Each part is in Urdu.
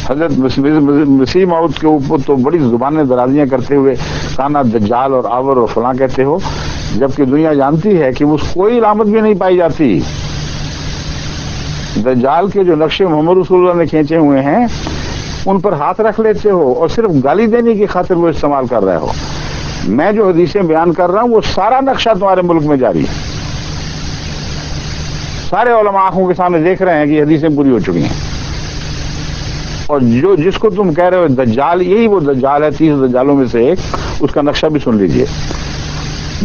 حضرت مسیح موعود کے اوپر تو بڑی زبانیں درازیاں کرتے ہوئے کانا دجال اور آور اور فلاں کہتے ہو، جبکہ دنیا جانتی ہے کہ اس کوئی علامت بھی نہیں پائی جاتی۔ دجال کے جو نقشے محمد رسول اللہ نے کھینچے ہوئے ہیں ان پر ہاتھ رکھ لیتے ہو اور صرف گالی دینے کی خاطر وہ استعمال کر رہے ہو۔ میں جو حدیثیں بیان کر رہا ہوں وہ سارا نقشہ تمہارے ملک میں جاری ہے۔ سارے علماء آنکھوں کے سامنے دیکھ رہے ہیں کہ حدیثیں پوری ہو چکی ہیں، اور جو جس کو تم کہہ رہے ہو دجال، یہی وہ دجال ہے 30 دجالوں میں سے ایک۔ اس کا نقشہ بھی سن لیجئے۔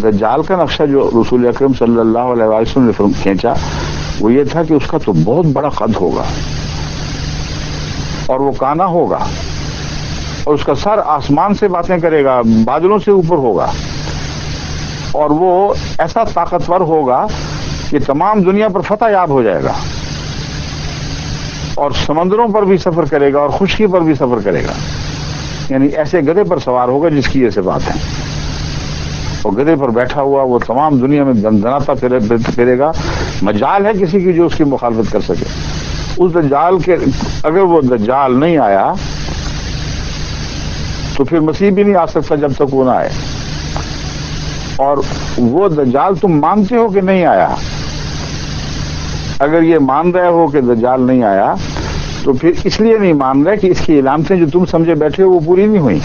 دجال کا نقشہ جو رسول اکرم صلی اللہ علیہ وسلم نے کھینچا وہ یہ تھا کہ اس کا تو بہت بڑا قد ہوگا اور وہ کانا ہوگا اور اس کا سر آسمان سے باتیں کرے گا، بادلوں سے اوپر ہوگا، اور وہ ایسا طاقتور ہوگا کہ تمام دنیا پر فتح یاب ہو جائے گا، اور سمندروں پر بھی سفر کرے گا اور خشکی پر بھی سفر کرے گا۔ یعنی ایسے گدھے پر سوار ہوگا جس کی یہ صفات ہیں، اور گدھے پر بیٹھا ہوا وہ تمام دنیا میں دندناتا پھرے گا۔ مجال ہے کسی کی جو اس کی مخالفت کر سکے؟ اس دجال کے اگر وہ دجال نہیں آیا تو پھر مسیح بھی نہیں آ سکتا جب تک وہ نہ آئے۔ اور وہ دجال تم مانتے ہو کہ نہیں آیا؟ اگر یہ مان رہے ہو کہ دجال نہیں آیا تو پھر اس لیے نہیں مان رہے کہ اس کی علامتیں جو تم سمجھے بیٹھے ہو وہ پوری نہیں ہوئی۔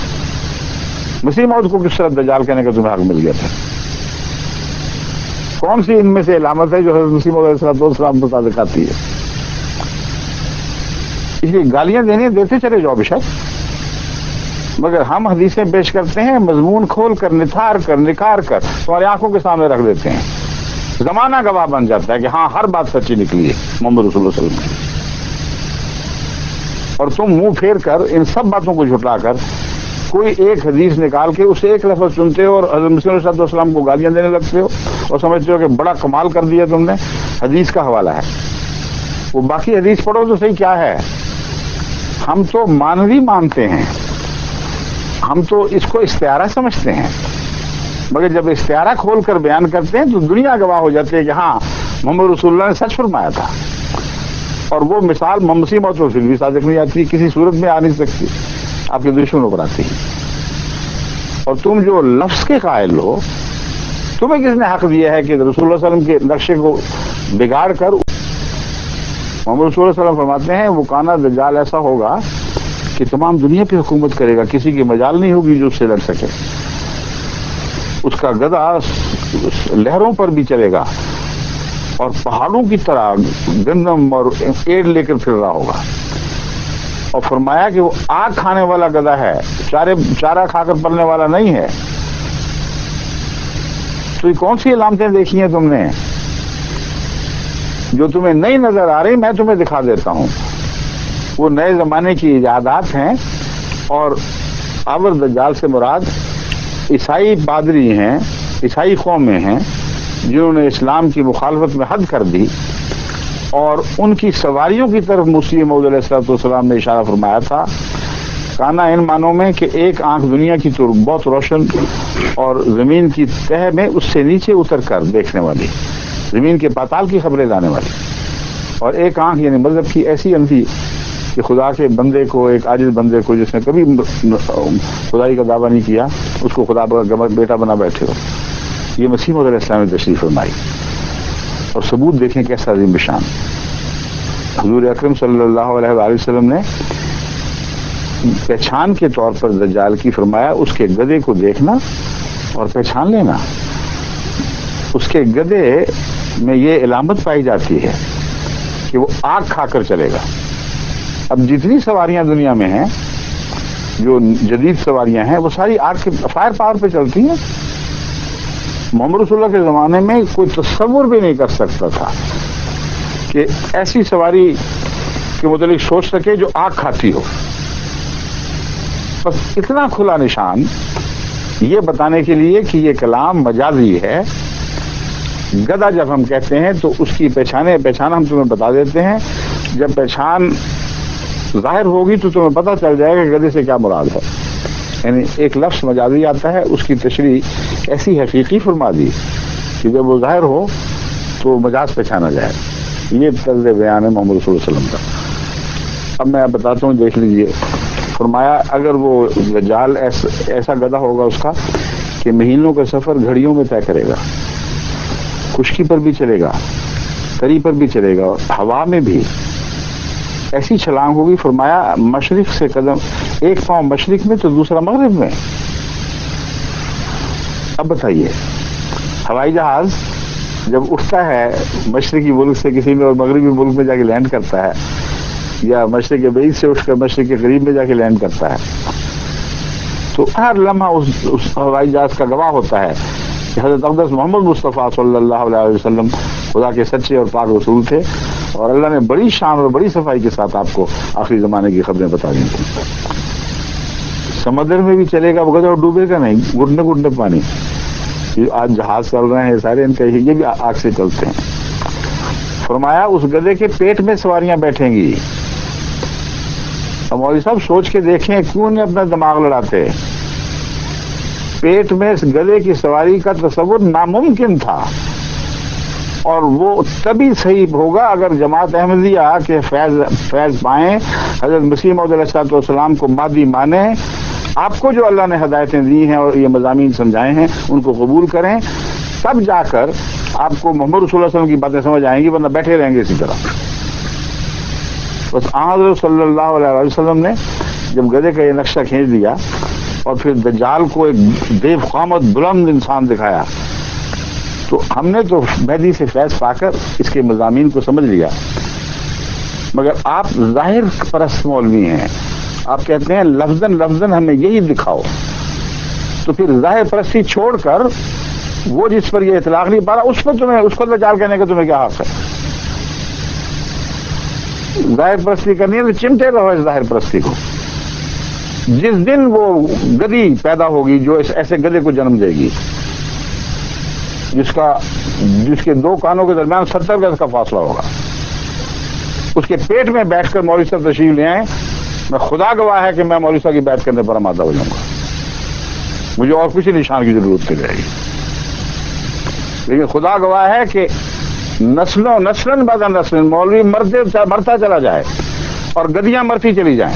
مسیح موعود کو کس طرح دجال کہنے کا تمہیں حق مل گیا تھا؟ کون سی ان میں سے علامت ہے جو حضرت مسیح موعود علیہ السلام بتا دکھاتی ہے؟ اس لیے گالیاں دیتے چلے جاؤ بے شک، مگر ہم حدیثیں پیش کرتے ہیں مضمون کھول کر نکھار کر تمہاری آنکھوں کے سامنے رکھ دیتے ہیں۔ زمانہ گواہ بن جاتا ہے کہ ہاں ہر بات سچی نکلی ہے محمد رسول اللہ صلی اللہ علیہ وسلم، اور تم منہ پھیر کر ان سب باتوں کو جھٹلا کر کوئی ایک حدیث نکال کے اسے ایک لفظ سنتے ہو اور حضرت مسلم علیہ السلام کو گالیاں دینے لگتے ہو اور سمجھتے ہو کہ بڑا کمال کر دیا تم نے۔ حدیث کا حوالہ ہے، وہ باقی حدیث پڑھو تو صحیح کیا ہے۔ ہم تو مانوی مانتے ہیں، ہم تو اس کو استعارہ سمجھتے ہیں، مگر جب استعارہ کھول کر بیان کرتے ہیں تو دنیا گواہ ہو جاتی ہے کہ ہاں محمد رسول اللہ نے سچ فرمایا تھا، اور وہ مثال مسیح موعود کو پھر بھی صادق نہیں آتی، کسی صورت میں آ نہیں سکتی، آپ کے دشمنوں پر آتی ہے۔ اور تم جو لفظ کے قائل ہو، تمہیں کس نے حق دیا ہے کہ رسول اللہ صلی اللہ علیہ وسلم کے نقشے کو بگاڑ کر؟ محمد رسول اللہ صلی اللہ علیہ وسلم فرماتے ہیں وہ کانا دجال ایسا ہوگا کہ تمام دنیا پہ حکومت کرے گا، کسی کی مجال نہیں ہوگی جو اس سے لڑ سکے۔ اس کا گدھا لہروں پر بھی چلے گا اور پہاڑوں کی طرح گندم اور ایڑ لے کر پھر رہا ہوگا، اور فرمایا کہ وہ آگ کھانے والا گدھا ہے، چارہ کھا کر پلنے والا نہیں ہے۔ تو یہ کون سی علامتیں دیکھی ہیں تم نے جو تمہیں نہیں نظر آ رہی؟ میں تمہیں دکھا دیتا ہوں۔ وہ نئے زمانے کی ایجادات ہیں، اور آور دجال سے مراد عیسائی پادری ہیں، عیسائی قومیں ہیں جنہوں نے اسلام کی مخالفت میں حد کر دی، اور ان کی سواریوں کی طرف مسیح موعود علیہ السلام نے اشارہ فرمایا تھا۔ کانا ان معنوں میں کہ ایک آنکھ دنیا کی تو بہت روشن اور زمین کی تہ میں اس سے نیچے اتر کر دیکھنے والی، زمین کے پاتال کی خبریں لانے والی، اور ایک آنکھ یعنی مذہب کی ایسی اندھی کہ خدا کے بندے کو، ایک عاجز بندے کو جس نے کبھی خدائی کا دعویٰ نہیں کیا، اس کو خدا کا بیٹا بنا بیٹھے ہو۔ یہ مسیح موعود علیہ السلام نے تشریف فرمائی، اور ثبوت دیکھیں کیسا عظیم بشان۔ حضور اکرم صلی اللہ علیہ وآلہ وسلم نے پہچان کے طور پر دجال کی فرمایا اس کے گدھے کو دیکھنا اور پہچان لینا۔ اس کے گدھے میں یہ علامت پائی جاتی ہے کہ وہ آگ کھا کر چلے گا۔ اب جتنی سواریاں دنیا میں ہیں جو جدید سواریاں ہیں وہ ساری آگ کے فائر پاور پہ چلتی ہیں۔ محمد رسول اللہ کے زمانے میں کوئی تصور بھی نہیں کر سکتا تھا کہ ایسی سواری کے متعلق سوچ سکے جو آگ کھاتی ہو۔ بس اتنا کھلا نشان یہ بتانے کے لیے کہ یہ کلام مجازی ہے۔ گدھا جب ہم کہتے ہیں تو اس کی پہچان ہم تمہیں بتا دیتے ہیں، جب پہچان ظاہر ہوگی تو تمہیں پتہ چل جائے گا کہ گدھے سے کیا مراد ہے۔ یعنی ایک لفظ مجازی آتا ہے، اس کی تشریح ایسی حقیقی فرما دی کہ جب وہ ظاہر ہو تو مجاز پہچانا جائے۔ یہ طرز بیان ہے محمد رسول اللہ صلی اللہ علیہ وسلم کا۔ اب میں بتاتا ہوں، دیکھ لیجئے. فرمایا اگر وہ دجال ایسا گدھا ہوگا اس کا کہ مہینوں کا سفر گھڑیوں میں طے کرے گا، خشکی پر بھی چلے گا، تری پر بھی چلے گا، ہوا میں بھی ایسی چھلانگ ہوگی. فرمایا مشرق سے قدم، ایک پاؤں مشرق میں تو دوسرا مغرب میں. اب بتائیے، ہوائی جہاز جب اٹھتا ہے مشرقی ملک سے کسی میں اور مغربی ملک میں جا کے لینڈ کرتا ہے، یا مشرق کے بعید سے اٹھ کر مشرق کے قریب میں جا کے لینڈ کرتا ہے، تو ہر لمحہ اس ہوائی جہاز کا گواہ ہوتا ہے کہ حضرت اقدس محمد مصطفیٰ صلی اللہ علیہ وسلم خدا کے سچے اور پاک رسول تھے، اور اللہ نے بڑی شان اور بڑی صفائی کے ساتھ آپ کو آخری زمانے کی خبریں بتا دی تھیں. سمندر میں بھی چلے گا وہ گدھا، ڈوبے گا نہیں، گھٹنے گھٹنے پانی. یہ آج جہاز چل رہے ہیں سارے، ان کے یہ بھی آگ سے چلتے ہیں. فرمایا اس گدھے کے پیٹ میں سواریاں بیٹھیں گی. اب مولوی صاحب سوچ کے دیکھیں، کیوں نہیں اپنا دماغ لڑاتے؟ پیٹ میں اس گدھے کی سواری کا تصور ناممکن تھا، اور وہ تبھی صحیح ہوگا اگر جماعت احمدیہ کے فیض پائیں، حضرت مسلم علیہ السلام کو مادی مانیں، آپ کو جو اللہ نے ہدایتیں دی ہیں اور یہ مضامین سمجھائے ہیں ان کو قبول کریں، تب جا کر آپ کو محمد رسول اللہ علیہ وسلم کی باتیں سمجھ آئیں گی، ورنہ بیٹھے رہیں گے اسی طرح. بس حضرت صلی اللہ علیہ وسلم نے جب گدھے کا یہ نقشہ کھینچ دیا اور پھر دجال کو ایک دیو قامت بلند انسان دکھایا، تو ہم نے تو مہدی سے فیض پا کر اس کے مضامین کو سمجھ لیا. مگر آپ ظاہر پرست مولوی ہیں، آپ کہتے ہیں لفظاً ہمیں یہی دکھاؤ، تو پھر ظاہر پرستی چھوڑ کر وہ جس پر یہ اطلاق نہیں پا رہا اس پر تمہیں، اس کو دجال کہنے کا تمہیں کیا حق ہے؟ ظاہر پرستی کرنی ہے تو چمٹے رہو اس ظاہر پرستی کو. جس دن وہ گدھی پیدا ہوگی جو ایسے گدھے کو جنم دے گی جس کے دو کانوں کے درمیان 70 گز کا فاصلہ ہوگا، اس کے پیٹ میں بیٹھ کر مولوی صاحب تشریف لے آئیں، میں خدا گواہ ہے کہ میں مولوی صاحب کی بیعت کرنے پر آمادہ ہو جاؤں گا. مجھے اور کسی نشان کی ضرورت نہیں رہے گی. لیکن خدا گواہ ہے کہ نسلن بعد نسل مولوی مرتا چلا جائے اور گدیاں مرتی چلی جائیں،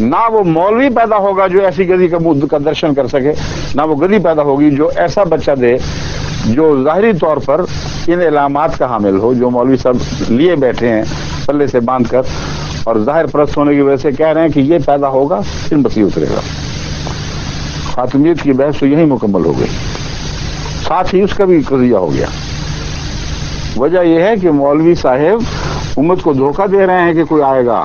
نہ وہ مولوی پیدا ہوگا جو ایسی گدی کا درشن کر سکے، نہ وہ گدی پیدا ہوگی جو ایسا بچہ دے جو ظاہری طور پر ان علامات کا حامل ہو جو مولوی صاحب لیے بیٹھے ہیں پلے سے باندھ کر، اور ظاہر پرست ہونے کی وجہ سے کہہ رہے ہیں کہ یہ پیدا ہوگا پھر مسیح اترے گا. خاتمیت کی بحث تو یہی مکمل ہو گئی، ساتھ ہی اس کا بھی قضیہ ہو گیا. وجہ یہ ہے کہ مولوی صاحب امت کو دھوکہ دے رہے ہیں کہ کوئی آئے گا.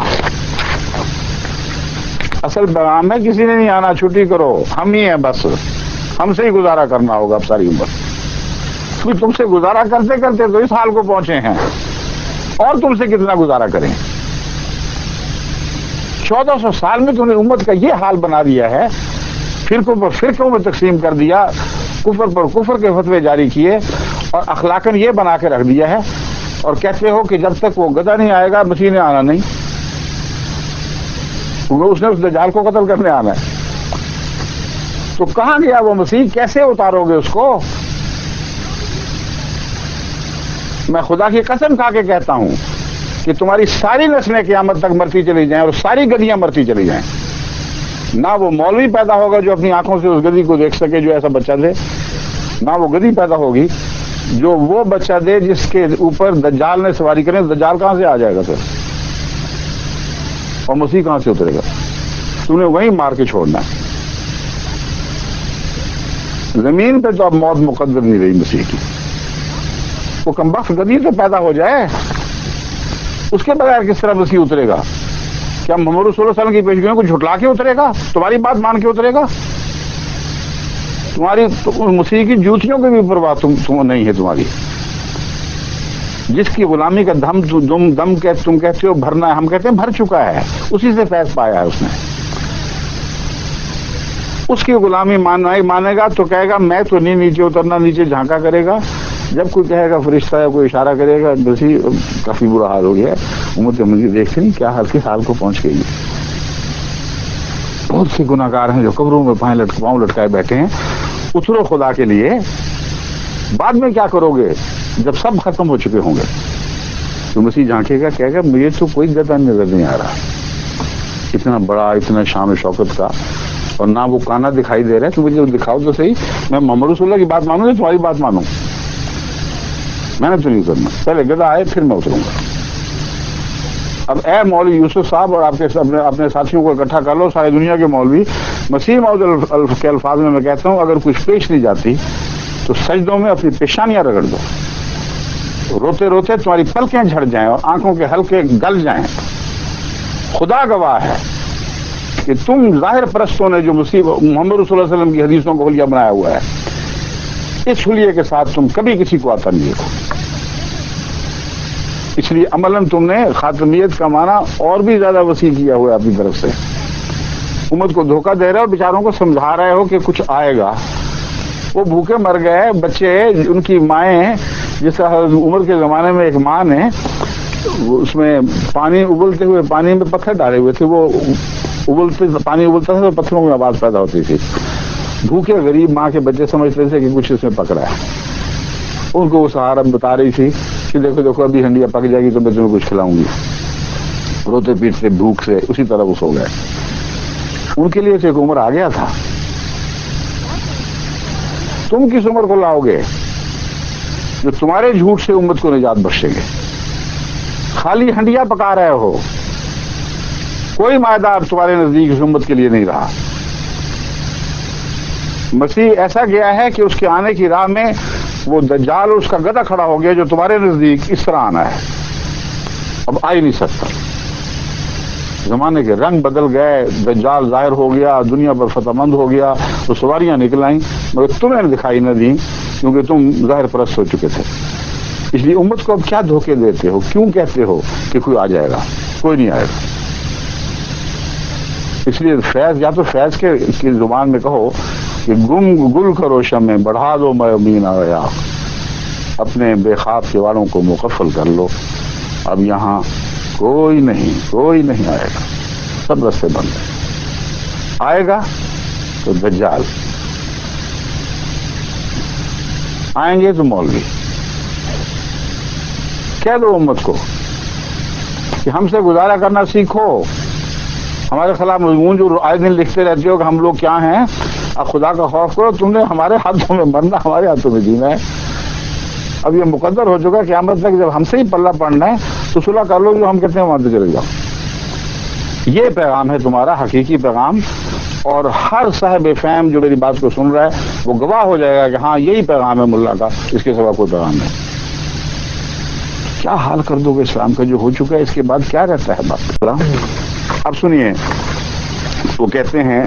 اصل پیغام ہے کسی نے نہیں آنا، چھٹی کرو، ہم ہی ہیں، بس ہم سے ہی گزارا کرنا ہوگا اب ساری عمر. کیونکہ تم سے گزارا کرتے کرتے تو اس حال کو پہنچے ہیں، اور تم سے کتنا گزارا کریں. 1400 سال میں تم نے امت کا یہ حال بنا دیا ہے، فرقوں پر فرقوں میں تقسیم کر دیا، کفر پر کفر کے فتوے جاری کیے، اور اخلاقاً یہ بنا کے رکھ دیا ہے، اور کہتے ہو کہ جب تک وہ گدھا نہیں آئے گا مسیح نے آنا نہیں، کیونکہ اس نے اس دجال کو قتل کرنے آنا ہے. تو کہاں گیا وہ مسیح؟ کیسے اتارو گے اس کو؟ میں خدا کی قسم کھا کے کہتا ہوں کہ تمہاری ساری نسلیں قیامت تک مرتی چلی جائیں اور ساری گدیاں مرتی چلی جائیں، نہ وہ مولوی پیدا ہوگا جو اپنی آنکھوں سے اس گدی کو دیکھ سکے جو ایسا بچہ دے، نہ وہ گدی پیدا ہوگی جو وہ بچہ دے جس کے اوپر دجال نے سواری کرے. دجال کہاں سے آ جائے گا پھر، اور مسیح کہاں سے اترے گا؟ تم نے وہیں مار کے چھوڑنا ہے. زمین پہ تو اب موت مقدر نہیں رہی مسیح کی. وہ کمبخت گدی تو پیدا ہو جائے، اس کے بغیر کس طرح مسیح اترے گا؟ کیا محمد رسول اللہ علیہ وسلم کی پیشگوئیوں کو جھٹلا کے اترے گا؟ تمہاری بات مان کے اترے گا؟ تمہاری مسیح کی جوتیوں کی بھی پرواہ تم نہیں ہے تمہاری. جس کی غلامی کا دم تم کہتے ہو بھرنا ہے، ہم کہتے ہیں بھر چکا ہے، اسی سے فیض پایا ہے اس نے. اس کی غلامی مانے گا تو کہے گا میں تو نہیں نیچے اترنا، نیچے جھانکا کرے گا. جب کوئی کہے گا فرشتہ یا کوئی اشارہ کرے گا، بسی کافی برا حال ہو گیا ہے. امت مجھے دیکھتے نہیں کیا حال کے حال کو پہنچ گئی. بہت سے گناہ گار ہیں جو قبروں میں پاؤں لٹکائے بیٹھے ہیں. اترو خدا کے لیے. بعد میں کیا کرو گے جب سب ختم ہو چکے ہوں گے؟ تو مسیح جھانکے گا، کہے گا مجھے تو کوئی گدھا نظر نہیں آ رہا، اتنا بڑا، اتنا شان و شوکت کا، اور نہ وہ کانا دکھائی دے رہا ہے، تو مجھے دکھاؤ تو صحیح، میں محمد رسول اللہ کی بات مانوں یا تمہاری بات مانوں؟ میں نے تو نہیں کرنا، پہلے گدھا آئے پھر میں اتروں گا۔ اب اے مولوی یوسف صاحب اور آپ کے اپنے ساتھیوں کو اکٹھا کر لو، ساری دنیا کے مولوی، مسیح موعود کے الفاظ میں کہتا ہوں اگر کچھ پیش نہیں جاتی تو سجدوں میں اپنی پیشانیاں رگڑ دو، روتے روتے تمہاری پلکیں جھڑ جائیں اور آنکھوں کے حلقے گل جائیں۔ خدا گواہ ہے کہ تم ظاہر پرستوں نے جو محمد رسول اللہ صلی اللہ علیہ وسلم کی حدیثوں کو حلیہ بنایا ہوا ہے، اس حلیے کے ساتھ تم کبھی کسی کو آتا نہیں دیکھو، اس لیے عملاً تم نے خاتمیت کا معنی اور بھی زیادہ وسیع کیا ہوا ہے اپنی طرف سے، امت کو دھوکہ دے رہے ہو، بیچاروں کو سمجھا رہے ہو کہ کچھ آئے گا، وہ بھوکے مر گئے بچے، ان کی مائیں، جس عمر کے زمانے میں ایک ماں نے اس میں پانی ابلتے ہوئے پانی میں پتھر ڈالے ہوئے تھے، وہ پانی ابلتا تھا تو پتھروں میں آواز پیدا ہوتی تھی، بھوکے غریب ماں کے بچے سمجھتے تھے کہ کچھ اس میں پکڑا ہے، ان کو وہ سہارا بتا رہی تھی کہ دیکھو دیکھو ابھی ہنڈیا پک جائے گی تو میں تمہیں کچھ کھلاؤں گی، روتے پیٹتے بھوک سے اسی طرح وہ سو گئے۔ ان کے لیے تو ایک عمر آ گیا تھا، تم کس عمر کو لاؤ گے جو تمہارے جھوٹ سے امت کو نجات بخشے گے؟ خالی ہنڈیا پکا رہے ہو، کوئی معاہدہ اب تمہارے نزدیک اس امت کے لیے نہیں رہا۔ مسیح ایسا گیا ہے کہ اس کے آنے کی راہ میں وہ دجال اور اس کا گدھا کھڑا ہو گیا جو تمہارے نزدیک اس طرح آنا ہے، اب آ ہی نہیں سکتا۔ زمانے کے رنگ بدل گئے، دجال ظاہر ہو گیا، دنیا پر فتح مند ہو گیا، تو سواریاں نکل آئیں مگر تمہیں دکھائی نہ دیں کیونکہ تم ظاہر پرست ہو چکے تھے۔ اس لیے امت کو اب کیا دھوکے دیتے ہو؟ کیوں کہتے ہو کہ کوئی آ جائے گا؟ کوئی نہیں آئے گا۔ اس لیے فیض، یا تو فیض کی زبان میں کہو کہ گل کرو شمع، بڑھا دو میمین آیا، اپنے بے خواب کے والوں کو مکفل کر لو، اب یہاں کوئی نہیں آئے گا، سب راستے بند ہیں۔ آئے گا تو دجال، آئیں گے تو مولوی۔ کہہ دو امت کو کہ ہم سے گزارا کرنا سیکھو، ہمارے خلاف مضمون جو آئے دن لکھتے رہتے ہو کہ ہم لوگ کیا ہیں، اب خدا کا خوف کرو، تم نے ہمارے ہاتھوں میں مرنا، ہمارے ہاتھوں میں جینا ہے۔ اب یہ مقدر ہو چکا کہ قیامت تک جب ہم سے ہی پلہ پڑنا ہے تو صلح کر لو، جو ہم کہتے ہیں وہاں سے چلے جاؤ۔ یہ پیغام ہے تمہارا حقیقی پیغام، اور ہر صاحب فہم جو میری بات کو سن رہا ہے وہ گواہ ہو جائے گا کہ ہاں یہی پیغام ہے ملا کا، اس کے سوا کوئی پیغام نہیں۔ کیا حال کر دو گے اسلام کا جو ہو چکا ہے، اس کے بعد کیا رہتا ہے بات؟ اب سنیے، وہ کہتے ہیں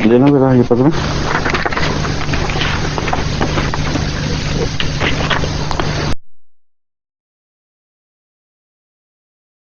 لینا ذرا یہ پتہ